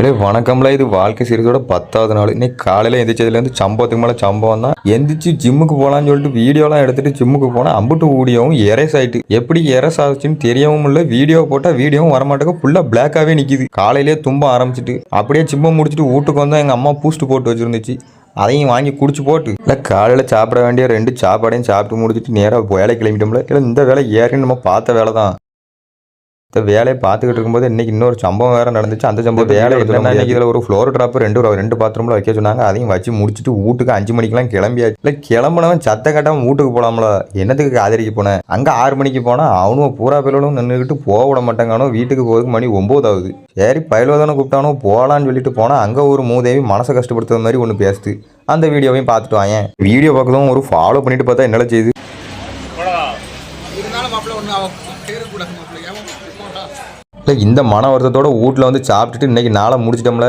இல்லை வணக்கம்ல. இது வாழ்க்கை சீரிஸோட 10வது நாள். இன்னைக்கு காலையில் எந்திரிச்சதுலேருந்து சம்பவத்துக்கு மேலே சம்பவம் தான். எந்திரிச்சு ஜிம்முக்கு போகலான்னு சொல்லிட்டு வீடியோலாம் எடுத்துட்டு ஜிம்முக்கு போனால் அம்புட்டு வீடியோவும் எரேஸ் ஆயிட்டு. எப்படி எரேஸ் ஆச்சுன்னு தெரியவும் இல்லை. வீடியோ போட்டால் வீடியோவும் வரமாட்டேங்க. ஃபுல்லாக பிளாக்காகவே நிற்கிது. காலையிலேயே தும்ப ஆரம்பிச்சிட்டு அப்படியே ஜிம்மை முடிச்சுட்டு வீட்டுக்கு வந்தால் எங்கள் அம்மா பூஸ்ட் போட்டு வச்சுருந்துச்சு. அதையும் வாங்கி குடிச்சு போட்டு இல்லை காலையில் சாப்பிட வேண்டிய 2 சாப்பாடையும் சாப்பிட்டு முடிச்சுட்டு நேராக வேலை கிளம்பிட்டோம்ல. இல்லை இந்த வேலை ஏற்கனவே நம்ம பார்த்த வேலை தான். இந்த வேலையை பார்த்துக்கிட்டு இருக்கும்போது இன்னைக்கு இன்னொரு சம்பவம் வேறு நடந்துச்சு. அந்த சம்பவம் வேலை இல்லைன்னா இன்னைக்கு இதில் ஒரு ஃப்ளோர் ட்ராப் ரெண்டு பாத்ரூமில் வைக்க சொன்னாங்க. அதையும் வச்சு முடிச்சுட்டு வீட்டுக்கு 5 மணிக்கெலாம் கிளம்பியாச்சு. இல்லை கிளம்புனவன் சத்த கட்டாமல் வீட்டுக்கு போகலாம்ல. என்னத்துக்கு ஆதரிக்க போனேன். அங்கே 6 மணிக்கு போனால் அவனும் பூரா பயிலும் நின்றுக்கிட்டு போக விட மாட்டாங்கானோ. வீட்டுக்கு போகிறதுக்கு மணி 9 ஆகுது. சரி பயில்வதானே கூப்பிட்டானோ போகலான்னு சொல்லிட்டு போனால் அங்கே ஒரு மூதேவி மனசை கஷ்டப்படுத்துற மாதிரி ஒன்று பேசுது. அந்த வீடியோவையும் பார்த்துட்டு வாங்க. வீடியோ பார்க்கறதும் ஒரு ஃபாலோ பண்ணிட்டு பார்த்தா என்ன செய்யுது. இல்லை இந்த மன வருத்தத்தோட வீட்டில் வந்து சாப்பிட்டுட்டு இன்னைக்கு நாளை முடிச்சிட்டோம்ல.